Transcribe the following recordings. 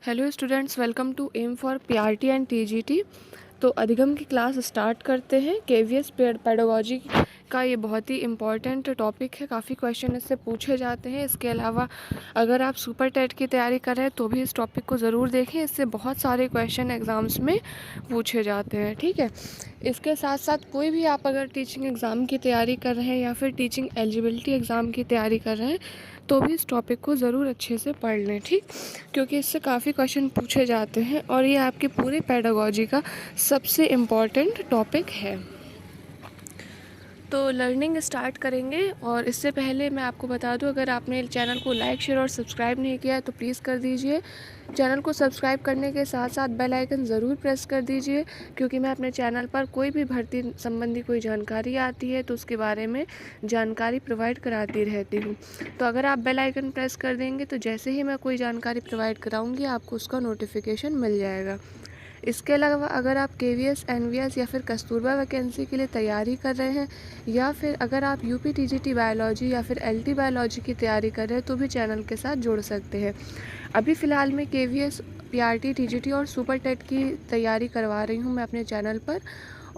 Hello students, welcome to M for PRT and TGT. तो अधिगम की क्लास स्टार्ट करते हैं। केवीएस पेडागोजी का ये बहुत ही इम्पॉर्टेंट टॉपिक है, काफ़ी क्वेश्चन इससे पूछे जाते हैं। इसके अलावा अगर आप सुपर टेट की तैयारी कर रहे हैं तो भी इस टॉपिक को ज़रूर देखें, इससे बहुत सारे क्वेश्चन एग्ज़ाम्स में पूछे जाते हैं। ठीक है, इसके साथ साथ कोई भी आप अगर टीचिंग एग्ज़ाम की तैयारी कर रहे हैं या फिर टीचिंग एलिजिबिलिटी एग्ज़ाम की तैयारी कर रहे हैं तो भी इस टॉपिक को ज़रूर अच्छे से पढ़ लें। ठीक, क्योंकि इससे काफ़ी क्वेश्चन पूछे जाते हैं और ये आपके पूरे पेडागोजी का सबसे इम्पॉर्टेंट टॉपिक है। तो लर्निंग स्टार्ट करेंगे और इससे पहले मैं आपको बता दूं, अगर आपने चैनल को लाइक शेयर और सब्सक्राइब नहीं किया है तो प्लीज़ कर दीजिए। चैनल को सब्सक्राइब करने के साथ साथ बेल आइकन ज़रूर प्रेस कर दीजिए, क्योंकि मैं अपने चैनल पर कोई भी भर्ती संबंधी कोई जानकारी आती है तो उसके बारे में जानकारी प्रोवाइड कराती रहती हूँ। तो अगर आप बेल आइकन प्रेस कर देंगे तो जैसे ही मैं कोई जानकारी प्रोवाइड कराऊँगी आपको उसका नोटिफिकेशन मिल जाएगा। इसके अलावा अगर आप केवीएस, एनवीएस या फिर कस्तूरबा वैकेंसी के लिए तैयारी कर रहे हैं या फिर अगर आप यूपी टीजीटी बायोलॉजी या फिर एलटी बायोलॉजी की तैयारी कर रहे हैं तो भी चैनल के साथ जुड़ सकते हैं। अभी फ़िलहाल मैं केवीएस, पीआरटी, टीजीटी और सुपर टेट की तैयारी करवा रही हूँ मैं अपने चैनल पर,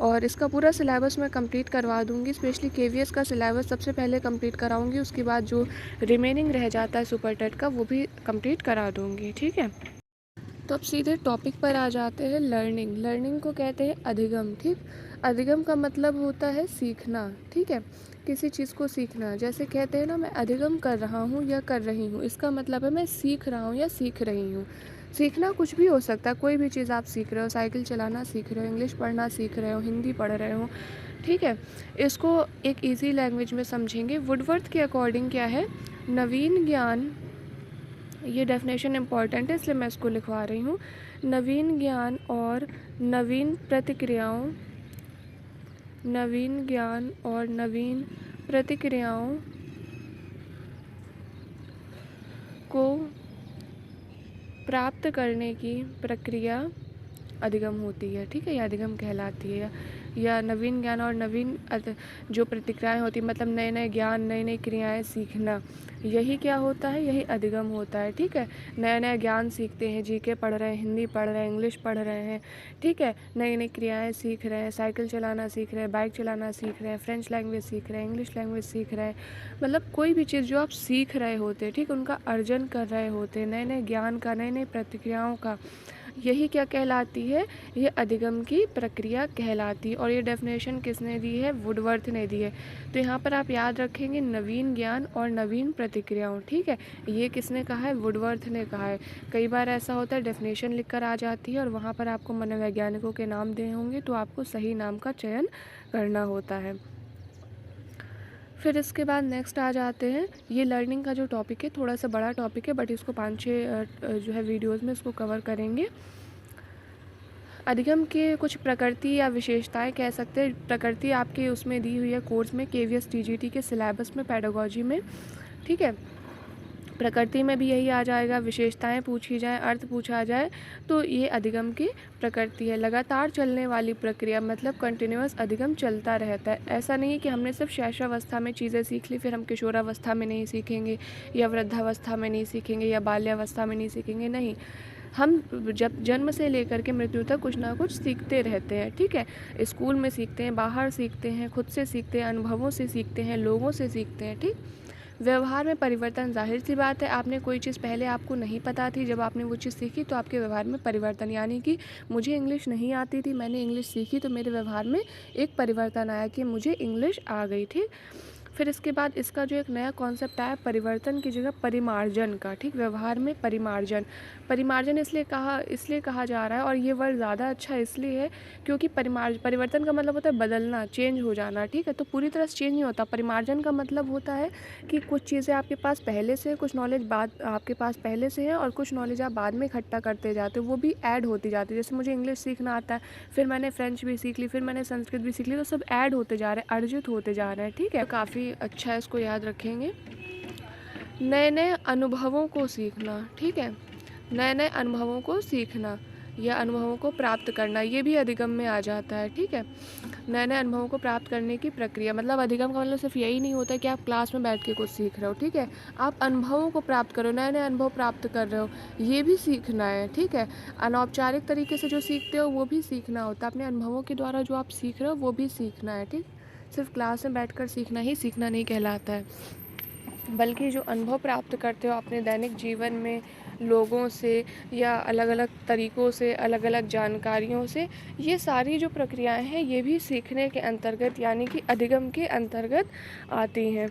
और इसका पूरा सिलेबस मैं कंप्लीट करवा दूँगी। स्पेशली केवीएस का सिलेबस सबसे पहले कंप्लीट कराऊँगी, उसके बाद जो रिमेनिंग रह जाता है सुपर टेट का वो भी कंप्लीट करा दूँगी। ठीक है, तो अब सीधे टॉपिक पर आ जाते हैं। लर्निंग को कहते हैं अधिगम। ठीक, अधिगम का मतलब होता है सीखना। ठीक है, किसी चीज़ को सीखना। जैसे कहते हैं ना, मैं अधिगम कर रहा हूँ या कर रही हूँ, इसका मतलब है मैं सीख रहा हूँ या सीख रही हूँ। सीखना कुछ भी हो सकता है, कोई भी चीज़ आप सीख रहे हो, साइकिल चलाना सीख रहे हो, इंग्लिश पढ़ना सीख रहे हो, हिंदी पढ़ रहे हो। ठीक है, इसको एक ईजी लैंग्वेज में समझेंगे। वुडवर्थ के अकॉर्डिंग क्या है, नवीन ज्ञान, ये डेफिनेशन इम्पॉर्टेंट है इसलिए मैं इसको लिखवा रही हूँ। नवीन ज्ञान और नवीन प्रतिक्रियाओं, नवीन ज्ञान और नवीन प्रतिक्रियाओं को प्राप्त करने की प्रक्रिया अधिगम होती है। ठीक है, यह अधिगम कहलाती है। या नवीन ज्ञान और नवीन जो प्रतिक्रियाएं होती हैं, मतलब नए नए ज्ञान, नई नई क्रियाएं सीखना, यही क्या होता है, यही अधिगम होता है। ठीक है, नया नया ज्ञान सीखते हैं, जीके पढ़ रहे हैं, हिंदी पढ़ रहे हैं, इंग्लिश पढ़ रहे हैं। ठीक है, नई नई क्रियाएं सीख रहे हैं, साइकिल चलाना सीख रहे हैं, बाइक चलाना सीख रहे हैं, फ्रेंच लैंग्वेज सीख रहे हैं, इंग्लिश लैंग्वेज सीख रहे हैं। मतलब कोई भी चीज़ जो आप सीख रहे होते हैं, ठीक, उनका अर्जन कर रहे होते हैं, नए नए ज्ञान का, नई नई प्रतिक्रियाओं का, यही क्या कहलाती है, ये अधिगम की प्रक्रिया कहलाती है। और ये डेफिनेशन किसने दी है, वुडवर्थ ने दी है। तो यहाँ पर आप याद रखेंगे नवीन ज्ञान और नवीन प्रतिक्रियाओं। ठीक है, ये किसने कहा है, वुडवर्थ ने कहा है। कई बार ऐसा होता है डेफिनेशन लिख कर आ जाती है और वहाँ पर आपको मनोवैज्ञानिकों के नाम दिए होंगे तो आपको सही नाम का चयन करना होता है। फिर इसके बाद नेक्स्ट आ जाते हैं, ये लर्निंग का जो टॉपिक है थोड़ा सा बड़ा टॉपिक है, बट इसको 5-6 जो है वीडियोस में इसको कवर करेंगे। अधिगम के कुछ प्रकृति या विशेषताएं कह सकते हैं। प्रकृति आपके उसमें दी हुई है कोर्स में, केवीएस टीजीटी के सिलेबस में, पेडागोजी में। ठीक है, प्रकृति में भी यही आ जाएगा। विशेषताएं पूछी जाए, अर्थ पूछा जाए तो ये अधिगम की प्रकृति है। लगातार चलने वाली प्रक्रिया, मतलब कंटिन्यूअस अधिगम चलता रहता है। ऐसा नहीं है कि हमने सिर्फ शैशवावस्था में चीज़ें सीख ली फिर हम किशोरावस्था में नहीं सीखेंगे या वृद्धावस्था में नहीं सीखेंगे या बाल्यावस्था में नहीं सीखेंगे। नहीं, हम जब जन्म से लेकर के मृत्यु तक कुछ ना कुछ सीखते रहते हैं। ठीक है, स्कूल में सीखते हैं, बाहर सीखते हैं, खुद से सीखते हैं, अनुभवों से सीखते हैं, लोगों से सीखते हैं। ठीक, व्यवहार में परिवर्तन, जाहिर सी बात है, आपने कोई चीज़ पहले आपको नहीं पता थी, जब आपने वो चीज़ सीखी तो आपके व्यवहार में परिवर्तन, यानी कि मुझे इंग्लिश नहीं आती थी, मैंने इंग्लिश सीखी तो मेरे व्यवहार में एक परिवर्तन आया कि मुझे इंग्लिश आ गई। ठीक, फिर इसके बाद इसका जो एक नया कॉन्सेप्ट आया परिवर्तन की जगह परिमार्जन का। ठीक, व्यवहार में परिमार्जन, परिमार्जन इसलिए कहा जा रहा है, और ये वर्ड ज़्यादा अच्छा इसलिए है क्योंकि परिवर्तन का मतलब होता है बदलना, चेंज हो जाना। ठीक है, तो पूरी तरह से चेंज नहीं होता। परिमार्जन का मतलब होता है कि कुछ चीज़ें आपके पास पहले से, कुछ नॉलेज बाद आपके पास पहले से है और कुछ नॉलेज आप बाद में इकट्ठा करते जाते हो, वो भी ऐड होती जाती है। जैसे मुझे इंग्लिश सीखना आता है, फिर मैंने फ्रेंच भी सीख ली, फिर मैंने संस्कृत भी सीख ली, तो सब ऐड होते जा रहे हैं, अर्जित होते जा रहे हैं। ठीक है, तो काफ़ी अच्छा है, इसको याद रखेंगे। नए नए अनुभवों को सीखना। ठीक है, नए नए अनुभवों को सीखना, या अनुभवों को प्राप्त करना, ये भी अधिगम में आ जाता है। ठीक है, नए नए अनुभवों को प्राप्त करने की प्रक्रिया, मतलब अधिगम का मतलब सिर्फ यही नहीं होता है कि आप क्लास में बैठ के कुछ सीख रहे हो। ठीक है, आप अनुभवों को प्राप्त करो, नए नए अनुभव प्राप्त कर रहे हो, ये भी सीखना है। ठीक है, अनौपचारिक तरीके से जो सीखते हो वो भी सीखना होता है, अपने अनुभवों के द्वारा जो आप सीख रहे हो वो भी सीखना है। ठीक, सिर्फ क्लास में बैठकर सीखना ही सीखना नहीं कहलाता है, बल्कि जो अनुभव प्राप्त करते हो अपने दैनिक जीवन में लोगों से या अलग अलग तरीक़ों से, अलग अलग जानकारियों से, ये सारी जो प्रक्रियाएं हैं ये भी सीखने के अंतर्गत यानी कि अधिगम के अंतर्गत आती हैं।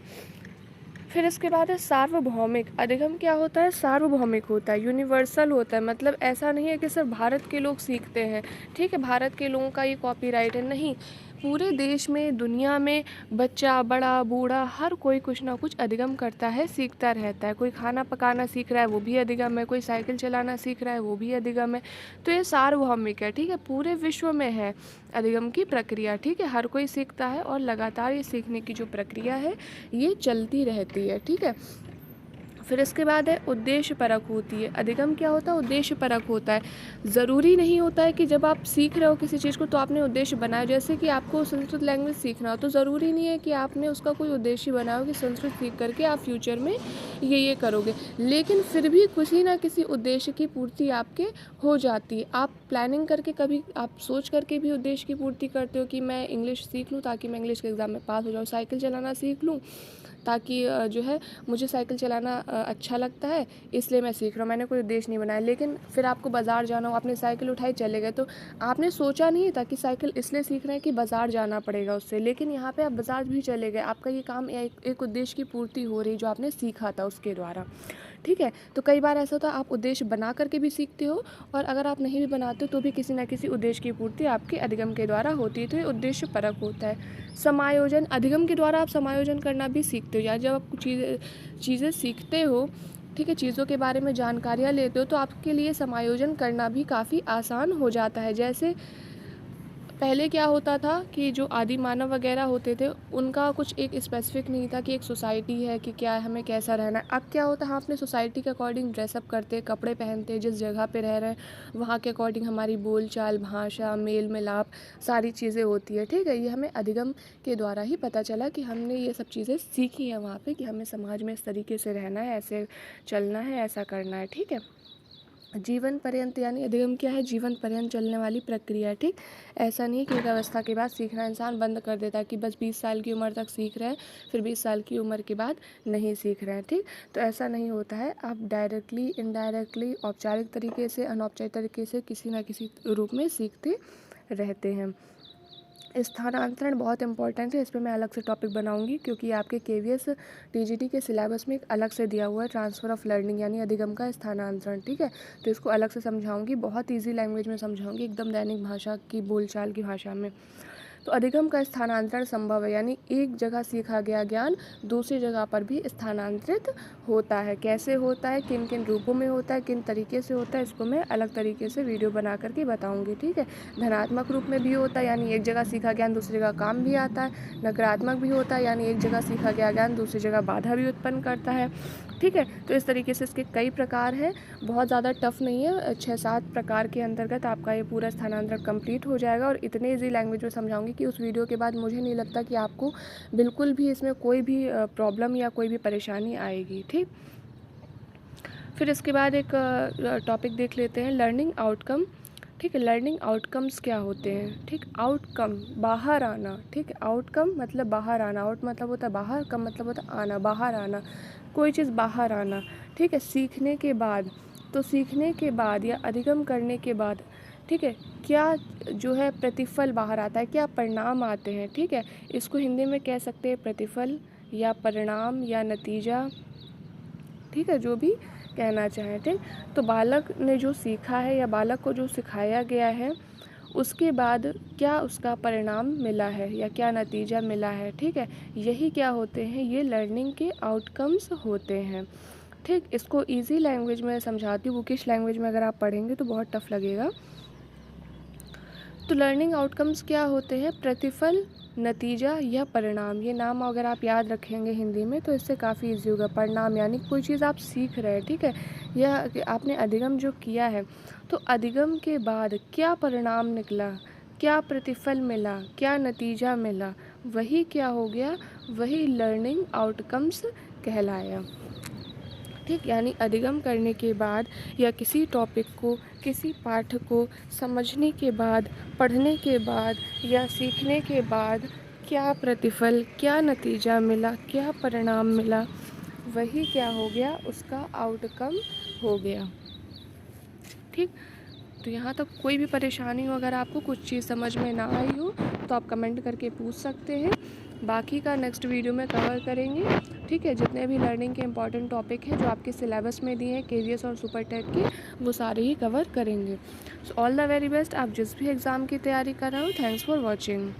फिर इसके बाद है सार्वभौमिक। अधिगम क्या होता है? सार्वभौमिक होता है, यूनिवर्सल होता है। मतलब ऐसा नहीं है कि सिर्फ भारत के लोग सीखते हैं, ठीक है, भारत के लोगों का ये कॉपीराइट है, नहीं, पूरे देश में, दुनिया में बच्चा, बड़ा, बूढ़ा, हर कोई कुछ ना कुछ अधिगम करता है, सीखता रहता है। कोई खाना पकाना सीख रहा है, वो भी अधिगम है, कोई साइकिल चलाना सीख रहा है, वो भी अधिगम है। तो ये सार्वभौमिक है, ठीक है, पूरे विश्व में है अधिगम की प्रक्रिया। ठीक है, हर कोई सीखता है और लगातार ये सीखने की जो प्रक्रिया है ये चलती रहती है। ठीक है, फिर इसके बाद है उद्देश्य परक होती है। अधिगम क्या होता है? उद्देश्य परक होता है। ज़रूरी नहीं होता है कि जब आप सीख रहे हो किसी चीज़ को तो आपने उद्देश्य बनाया। जैसे कि आपको संस्कृत लैंग्वेज सीखना हो तो ज़रूरी नहीं है कि आपने उसका कोई उद्देश्य बनाया हो कि संस्कृत सीख करके आप फ्यूचर में ये करोगे, लेकिन फिर भी किसी ना किसी उद्देश्य की पूर्ति आपके हो जाती है। आप प्लानिंग करके, कभी आप सोच करके भी उद्देश्य की पूर्ति करते हो कि मैं इंग्लिश सीख लूँ ताकि मैं इंग्लिश के एग्ज़ाम में पास हो जाऊँ, साइकिल चलाना सीख लूँ ताकि जो है मुझे साइकिल चलाना अच्छा लगता है इसलिए मैं सीख रहा हूँ, मैंने कोई उद्देश्य नहीं बनाया। लेकिन फिर आपको बाज़ार जाना हो, आपने साइकिल उठाई चले गए, तो आपने सोचा नहीं था कि साइकिल इसलिए सीख रहे हैं कि बाज़ार जाना पड़ेगा उससे, लेकिन यहाँ पे आप बाज़ार भी चले गए, आपका ये काम एक उद्देश्य की पूर्ति हो रही जो आपने सीखा था उसके द्वारा। ठीक है, तो कई बार ऐसा होता है आप उद्देश्य बना करके भी सीखते हो और अगर आप नहीं भी बनाते तो भी किसी न किसी उद्देश्य की पूर्ति आपके अधिगम के द्वारा होती है, तो ये उद्देश्य परक होता है। समायोजन, अधिगम के द्वारा आप समायोजन करना भी सीखते हो, या जब आप कुछ चीज़ें सीखते हो, ठीक है, चीज़ों के बारे में जानकारियाँ लेते हो तो आपके लिए समायोजन करना भी काफ़ी आसान हो जाता है। जैसे पहले क्या होता था कि जो आदि मानव वगैरह होते थे उनका कुछ एक स्पेसिफिक नहीं था कि एक सोसाइटी है कि क्या है, हमें कैसा रहना है। अब क्या होता है, हम अपने सोसाइटी के अकॉर्डिंग ड्रेसअप करते हैं, कपड़े पहनते हैं, जिस जगह पे रह रहे हैं वहाँ के अकॉर्डिंग हमारी बोल चाल, भाषा, मेल मिलाप, सारी चीज़ें होती है। ठीक है, ये हमें अधिगम के द्वारा ही पता चला कि हमने ये सब चीज़ें सीखी हैं वहाँ पर कि हमें समाज में इस तरीके से रहना है, ऐसे चलना है, ऐसा करना है। ठीक है, जीवन पर्यंत, यानी अधिगम क्या है? जीवन पर्यंत चलने वाली प्रक्रिया है। ठीक, ऐसा नहीं है कि एक अवस्था के बाद सीखना इंसान बंद कर देता है कि बस 20 साल की उम्र तक सीख रहे हैं फिर 20 साल की उम्र के बाद नहीं सीख रहे हैं। ठीक, तो ऐसा नहीं होता है, आप डायरेक्टली, इनडायरेक्टली, औपचारिक तरीके से, अनौपचारिक तरीके से किसी न किसी रूप में सीखते रहते हैं। स्थानांतरण बहुत इंपॉर्टेंट है, इस पर मैं अलग से टॉपिक बनाऊंगी क्योंकि आपके केवीएस टीजीटी के सिलेबस में एक अलग से दिया हुआ है ट्रांसफ़र ऑफ लर्निंग यानी अधिगम का स्थानांतरण। ठीक है, तो इसको अलग से समझाऊंगी, बहुत इजी लैंग्वेज में समझाऊंगी, एकदम दैनिक भाषा की, बोलचाल की भाषा में। तो अधिगम का स्थानांतरण संभव है, यानी एक जगह सीखा गया ज्ञान दूसरी जगह पर भी स्थानांतरित होता है। कैसे होता है, किन किन रूपों में होता है, किन तरीके से होता है, इसको मैं अलग तरीके से वीडियो बना करके बताऊंगी। ठीक है, धनात्मक रूप में भी होता है, यानी एक जगह सीखा ज्ञान दूसरी जगह काम भी आता है। नकारात्मक भी होता है, यानी एक जगह सीखा गया ज्ञान दूसरी जगह बाधा भी उत्पन्न करता है। ठीक है, तो इस तरीके से इसके कई प्रकार हैं, बहुत ज़्यादा टफ नहीं है, 6-7 प्रकार के अंतर्गत आपका ये पूरा स्थानांतरण कंप्लीट हो जाएगा और इतने ईजी लैंग्वेज में समझाऊंगी कि उस वीडियो के बाद मुझे नहीं लगता कि आपको बिल्कुल भी इसमें कोई भी प्रॉब्लम या कोई भी परेशानी आएगी। ठीक, फिर इसके बाद एक टॉपिक देख लेते हैं, लर्निंग आउटकम। ठीक है, लर्निंग आउटकम्स क्या होते हैं? ठीक, आउटकम, बाहर आना। ठीक है, आउटकम मतलब बाहर आना, आउट मतलब होता है बाहर, कम मतलब होता है आना, बाहर आना, कोई चीज़ बाहर आना। ठीक है, सीखने के बाद, तो सीखने के बाद या अधिगम करने के बाद, ठीक है, क्या जो है प्रतिफल बाहर आता है, क्या परिणाम आते हैं। ठीक है, इसको हिंदी में कह सकते हैं प्रतिफल या परिणाम या नतीजा, ठीक है, जो भी कहना चाहें। ठीक, तो बालक ने जो सीखा है या बालक को जो सिखाया गया है उसके बाद क्या उसका परिणाम मिला है या क्या नतीजा मिला है। ठीक है, यही क्या होते हैं, ये लर्निंग के आउटकम्स होते हैं। ठीक, इसको इजी लैंग्वेज में समझाती हूँ, बुकिश लैंग्वेज में अगर आप पढ़ेंगे तो बहुत टफ लगेगा। तो लर्निंग आउटकम्स क्या होते हैं? प्रतिफल, नतीजा या परिणाम, ये नाम अगर आप याद रखेंगे हिंदी में तो इससे काफ़ी ईजी होगा। परिणाम यानी कोई चीज़ आप सीख रहे हैं, ठीक है, या आपने अधिगम जो किया है, तो अधिगम के बाद क्या परिणाम निकला, क्या प्रतिफल मिला, क्या नतीजा मिला, वही क्या हो गया, वही लर्निंग आउटकम्स कहलाया। ठीक, यानी अधिगम करने के बाद या किसी टॉपिक को, किसी पाठ को समझने के बाद, पढ़ने के बाद या सीखने के बाद क्या प्रतिफल, क्या नतीजा मिला, क्या परिणाम मिला, वही क्या हो गया, उसका आउटकम हो गया। ठीक, तो यहाँ तक कोई भी परेशानी हो, अगर आपको कुछ चीज़ समझ में ना आई हो तो आप कमेंट करके पूछ सकते हैं। बाकी का नेक्स्ट वीडियो में कवर करेंगे। ठीक है, जितने भी लर्निंग के इंपॉर्टेंट टॉपिक हैं जो आपके सिलेबस में दिए हैं केवीएस और सुपर टेट के, वो सारे ही कवर करेंगे। So all the very best, आप जिस भी एग्ज़ाम की तैयारी कर रहे हो। Thanks for watching.